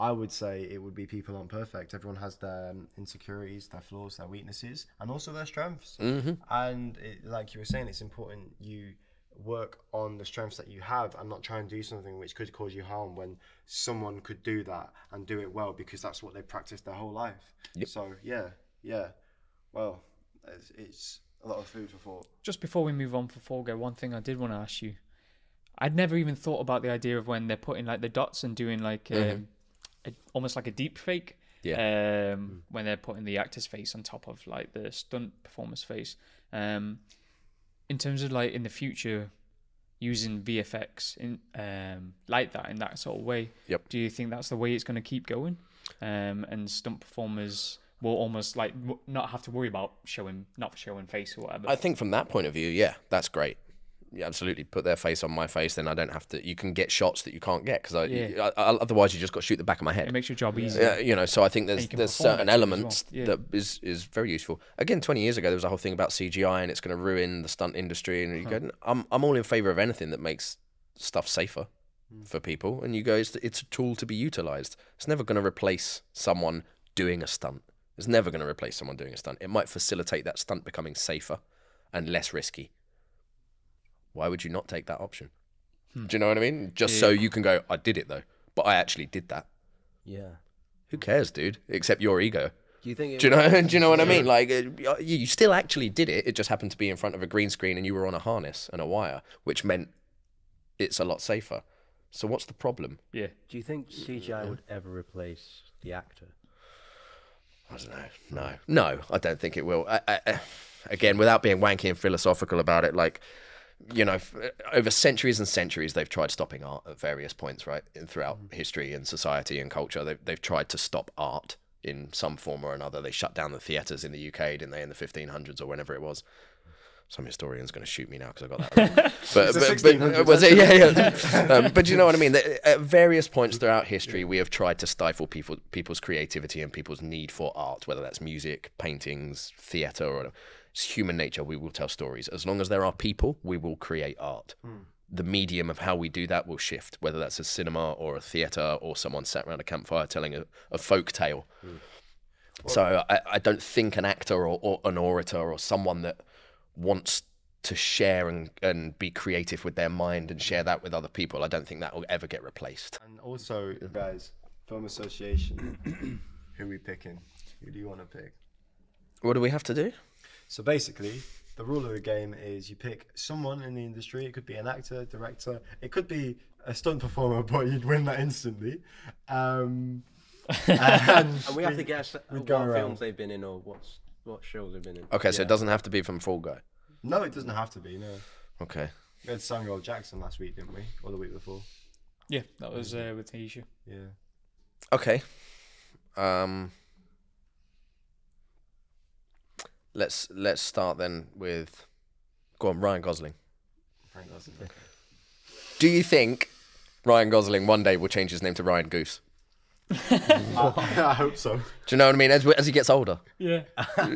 I would say it would be people aren't perfect. Everyone has their insecurities, their flaws, their weaknesses, and also their strengths. And like you were saying, it's important you work on the strengths that you have and not try and do something which could cause you harm when someone could do that and do it well because that's what they practiced their whole life. So yeah, well, it's a lot of food for thought. Just before we move on for Folger, one thing I did want to ask you, I'd never even thought about the idea of when they're putting like the dots and doing like almost like a deep fake, when they're putting the actor's face on top of like the stunt performer's face. in terms of like in the future using VFX in like that in that sort of way, Yep. do you think that's the way it's going to keep going? And stunt performers will almost like not have to worry about not showing face or whatever. I think from that point of view, yeah, that's great. Yeah, absolutely. Put their face on my face, then I don't have to. You can get shots that you can't get because otherwise you just got to shoot the back of my head. It makes your job easier. You know, so I think there's perform certain better as elements well. Yeah. that is very useful. Again, 20 years ago there was a whole thing about CGI and it's going to ruin the stunt industry, and you go, I'm all in favour of anything that makes stuff safer for people. And you go, it's a tool to be utilised. It's never going to replace someone doing a stunt. It's never going to replace someone doing a stunt. It might facilitate that stunt becoming safer and less risky. Why would you not take that option? Do you know what I mean? Just so you can go, I did it though, but I actually did that. Yeah. Who cares, dude? Except your ego. Do you think? Do you know what I mean? Like, you still actually did it. It just happened to be in front of a green screen and you were on a harness and a wire, which meant it's a lot safer. So what's the problem? Yeah. Do you think CGI would ever replace the actor? I don't know. No, I don't think it will. Again, without being wanky and philosophical about it, like, you know, over centuries and centuries, they've tried stopping art at various points, right? Throughout history and society and culture, they've tried to stop art in some form or another. They shut down the theatres in the UK, didn't they, in the 1500s or whenever it was. Some historian's going to shoot me now because I got that wrong. but was it? Yeah. But you know what I mean? At various points throughout history, we have tried to stifle people's creativity and people's need for art, whether that's music, paintings, theatre, or whatever. It's human nature. We will tell stories. As long as there are people, we will create art. The medium of how we do that will shift, whether that's a cinema or a theatre or someone sat around a campfire telling a folk tale. So I don't think an actor or an orator or someone that wants to share and be creative with their mind and share that with other people, I don't think that will ever get replaced. And also, guys, film association, who are we picking? Who do you want to pick? What do we have to do? So basically, the rule of the game is you pick someone in the industry. It could be an actor, director. It could be a stunt performer, but you'd win that instantly. And we have to guess what go around. films they've been in or what shows they've been in. Okay, so it doesn't have to be from Fall Guy. No, it doesn't have to be, no. Okay. We had Samuel L. Jackson last week, didn't we? Or the week before. Yeah, that was with Taisha. Yeah. Okay. Let's start then with, go on, Ryan Gosling. Do you think Ryan Gosling one day will change his name to Ryan Goose? I hope so. Do you know what I mean? As he gets older. Yeah. How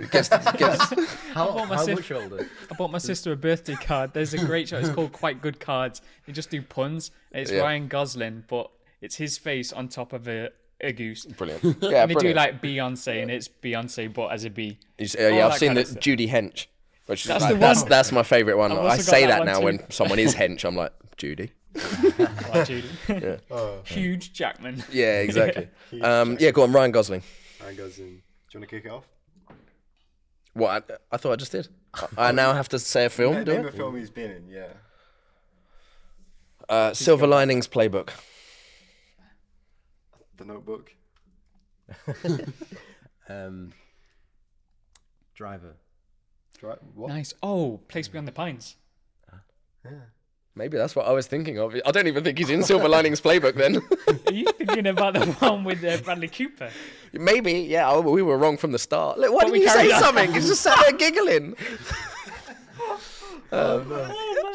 much older? I bought my sister a birthday card. There's a great show. It's called Quite Good Cards. They just do puns. It's Ryan Gosling, but it's his face on top of a goose. Brilliant. Yeah, And they do like Beyonce, and it's Beyonce, but as a bee. I've seen kind the of stuff. Judy Hench. Which That's is the like, one. that's my favourite one. I've also I got say that that one now too. when someone is hench. I'm like, Judy. Like Judy. Huge Jackman. Yeah, exactly. Yeah, go on, Ryan Gosling. Ryan Gosling. Do you want to kick it off? What? I thought I just did. I now have to say a film, do Name I? a film he's been in, yeah. Silver Linings Playbook. The Notebook. Driver. What? Nice. Oh, Place Beyond the Pines. Maybe that's what I was thinking of. I don't even think he's in Silver Linings Playbook then. Are you thinking about the one with Bradley Cooper? Maybe, yeah. We were wrong from the start. Look, why But didn't we you say carried on. something? He's just sat there giggling.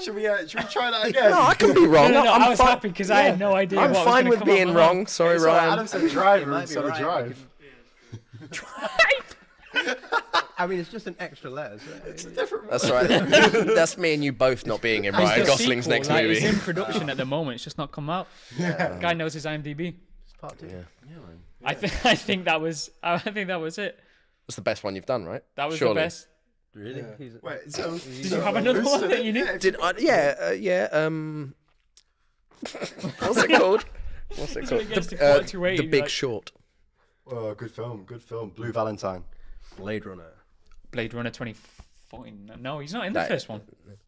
Should we try that again? No, I can be wrong. No, I'm I was fine. happy because I had no idea. I'm what fine was with gonna come being out my wrong. Sorry, Sorry, Ryan. Adam said driver might be instead of right, drive. I mean, it's just an extra letter. So It's a different. That's right. That's me and you both not being in Ryan The Gosling's sequel, next like, movie. It's in production at the moment. It's just not come out. Yeah. Guy knows his IMDb. it's part two. Yeah. Man. I think that was it. That's the best one you've done, right? That was Surely. the best. Really? Yeah. He's- Wait, so Did you have another one that you knew? Did I? Yeah. What's it called? What's it So called? it gets to quarter to 80, The Big like- Short. Oh, good film. Good film. Blue Valentine. Blade Runner. Blade Runner 2049. No, he's not in the That- first one.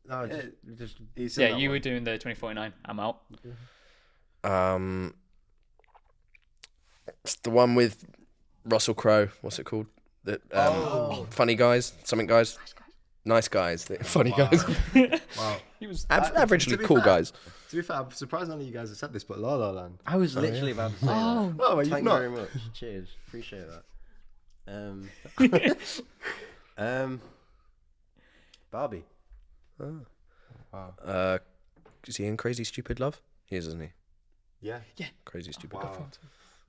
No, just He's in Yeah, that you one. were doing the 2049. I'm out. It's the one with Russell Crowe. What's it called? The Funny Guys, something guys. nice guys, funny guys, Wow. He was. averagely to be cool fair- guys. To be fair, I'm surprised none of you guys have said this, but La La Land. I was literally about to say that. Oh, well, you've Thank you not. very much. Cheers. Appreciate that. Barbie. Wow. Is he in Crazy Stupid Love? He is, isn't he? Yeah. Crazy Stupid Wow.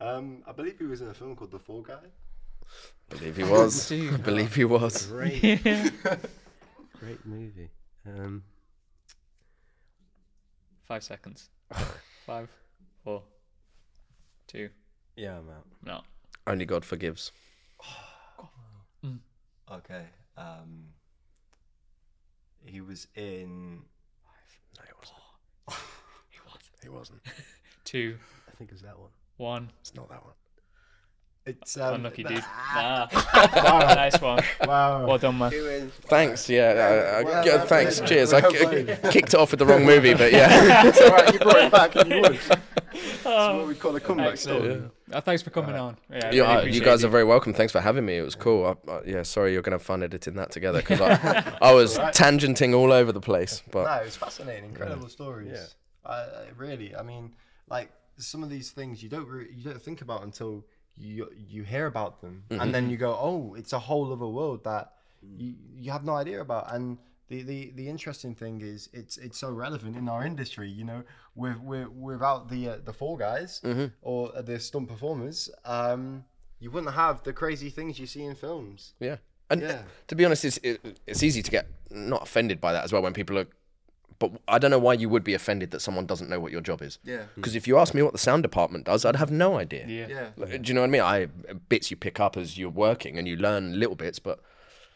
Love. I believe he was in a film called The Fall Guy. Believe he was. Dude. Believe he was. Great. Yeah. Great movie. 5 seconds. 5, 4, 2. Yeah, I'm out. No. Only God Forgives. Okay. He was in. No, he wasn't. He wasn't. 2, I think it's that one. 1. It's not that one. It's Unlucky, dude. Nah. Nice one. Wow. Well done, man. Thanks. Yeah. well thanks. played. Cheers. Well I played. kicked it off with the wrong movie, but yeah. It's alright, you brought it back and you would. That's what we call a comeback Excellent. story. Thanks for coming on. Yeah, I really You appreciate guys it. are very welcome. Thanks for having me. It was cool. Yeah, sorry you're going to have fun editing that together because I was tangenting all over the place. But No, it was fascinating, incredible stories. Really, I mean, like some of these things you don't think about until you hear about them, and then you go, oh, it's a whole other world that you have no idea about. And the interesting thing is it's so relevant in our industry. You know, without the Fall Guys or the stunt performers, you wouldn't have the crazy things you see in films. yeah. And Yeah. to be honest, it's easy to get not offended by that as well when people are. But I don't know why you would be offended that someone doesn't know what your job is. Yeah. Because if you ask me what the sound department does, I'd have no idea. Yeah. Yeah. Like, do you know what I mean? Bits you pick up as you're working and you learn little bits, but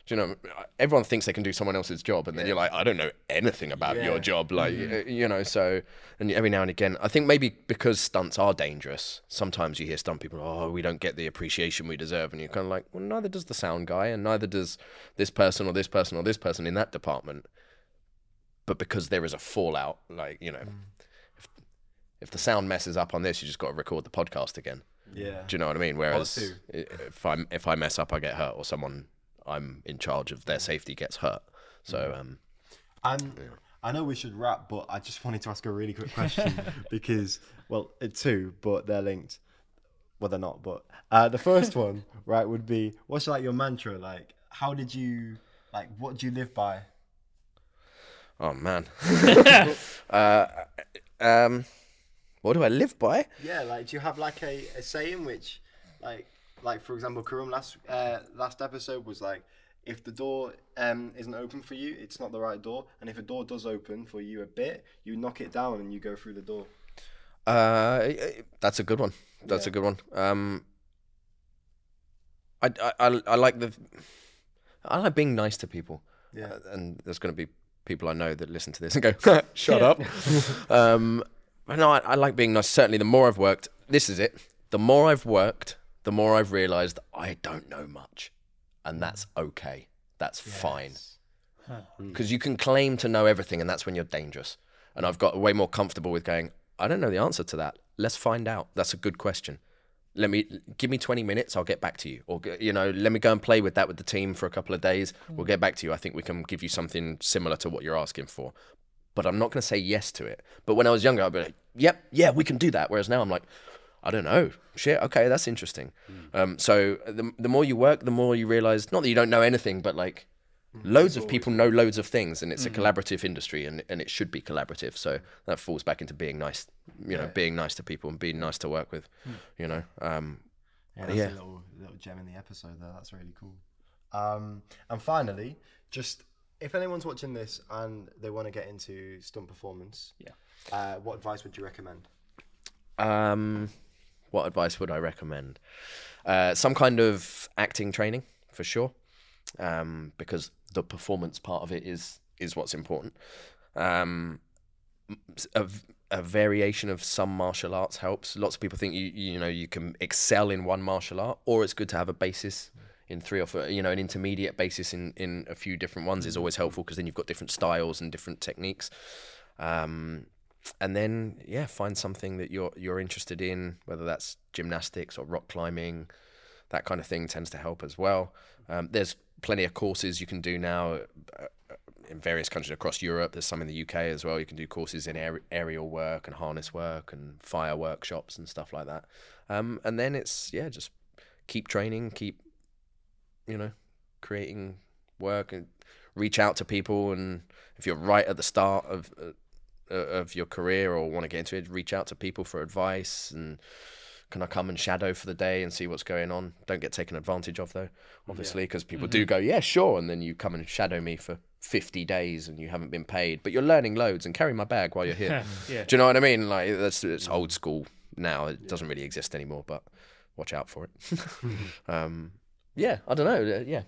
do you know, everyone thinks they can do someone else's job, and then you're like, I don't know anything about your job, like you know. So, and every now and again, I think maybe because stunts are dangerous, sometimes you hear stunt people, oh, we don't get the appreciation we deserve, and you're kind of like, well, neither does the sound guy, and neither does this person or this person or this person in that department. But because there is a fallout, like, you know, if the sound messes up on this, you just got to record the podcast again. Yeah. Do you know what I mean? Whereas if I mess up, I get hurt, or someone I'm in charge of their safety gets hurt. So I know we should wrap, but I just wanted to ask a really quick question because, well, two, but they're linked. Well, they're not, but the first one, right, would be, what's like your mantra? Like, how did you, like, what do you live by? oh man, what do I live by? Yeah, like, do you have like a saying which, like for example, Karum last episode was like, if the door isn't open for you, it's not the right door, and if a door does open for you a bit, you knock it down and you go through the door. That's a good one. That's a good one. I like being nice to people. Yeah. And there's going to be people I know that listen to this and go, shut up. But no, I like being nice. Certainly, the more I've worked, this is it. The more I've worked, the more I've realised I don't know much, and that's okay. That's fine. Because you can claim to know everything, and that's when you're dangerous. And I've got way more comfortable with going, I don't know the answer to that. Let's find out. That's a good question. Give me 20 minutes. I'll get back to you. Or, you know, let me go and play with that with the team for a couple of days. We'll get back to you. I think we can give you something similar to what you're asking for. But I'm not going to say yes to it. But when I was younger, I'd be like, yep, yeah, we can do that. Whereas now I'm like, I don't know. Shit, okay, that's interesting. So the more you work, the more you realise, not that you don't know anything, but like loads of people know loads of things, and it's a collaborative industry, and it should be collaborative. So that falls back into being nice, you know, being nice to people and being nice to work with, you know. Yeah, that's a little gem in the episode there. That's really cool. And finally, just if anyone's watching this and they want to get into stunt performance, what advice would you recommend? What advice would I recommend? Some kind of acting training for sure, because the performance part of it is what's important. A variation of some martial arts helps. Lots of people think you can excel in one martial art, or it's good to have a basis in 3 or 4, you know, an intermediate basis in a few different ones is always helpful, because then you've got different styles and different techniques. And then, find something that you're interested in, whether that's gymnastics or rock climbing. That kind of thing tends to help as well. There's plenty of courses you can do now in various countries across Europe. There's some in the UK as well. You can do courses in aerial work and harness work and fire workshops and stuff like that. And then it's, just keep training, keep, creating work and reach out to people. And if you're right at the start of your career or want to get into it, reach out to people for advice and can I come and shadow for the day and see what's going on? Don't get taken advantage of though, obviously, because people do go, yeah, sure. And then you come and shadow me for 50 days and you haven't been paid, but you're learning loads and carry my bag while you're here. Do you know what I mean? Like it's old school now. It doesn't really exist anymore, but watch out for it. I don't know.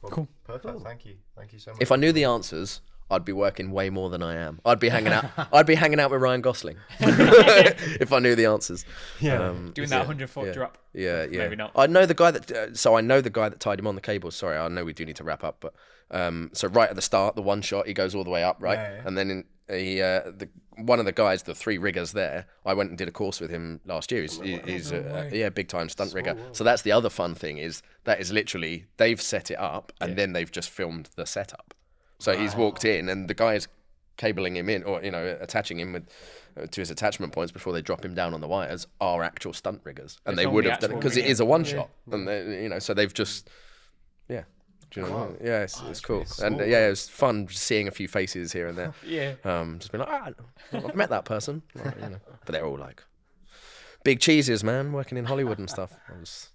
Well, Cool. Perfect. Thank you so much. If I knew the answers, I'd be working way more than I am. I'd be hanging out with Ryan Gosling if I knew the answers. Doing that 100-foot drop. Yeah. Maybe not. I know the guy that tied him on the cables. Sorry, I know we do need to wrap up, but so right at the start, the one shot, he goes all the way up, right? Yeah. And then one of the guys, the 3 riggers there, I went and did a course with him last year. He's big time stunt rigger. So that's the other fun thing is literally they've set it up and then they've just filmed the setup. So he's walked in and the guy's cabling him in or attaching him with to his attachment points before they drop him down on the wires are actual stunt riggers, and they would have done it because it is a one shot, and they, so they've just do you know what I mean? Yeah, it's cool. Really And it was fun seeing a few faces here and there. Just being like, I've met that person, but they're all like big cheeses, man, working in Hollywood and stuff. That's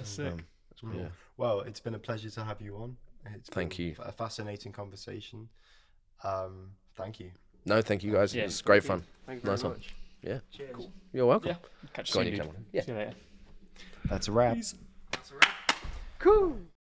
sick. That's cool. Yeah. Well, it's been a pleasure to have you on. It's Thank been you. A fascinating conversation. Thank you. No, thank you guys. Yeah, It was great fun. Thank you Nice very one. much. Yeah. Cheers. Cool. You're welcome. Catch Go you on, soon, you dude. come on. Yeah. See you later. That's a wrap. Cool.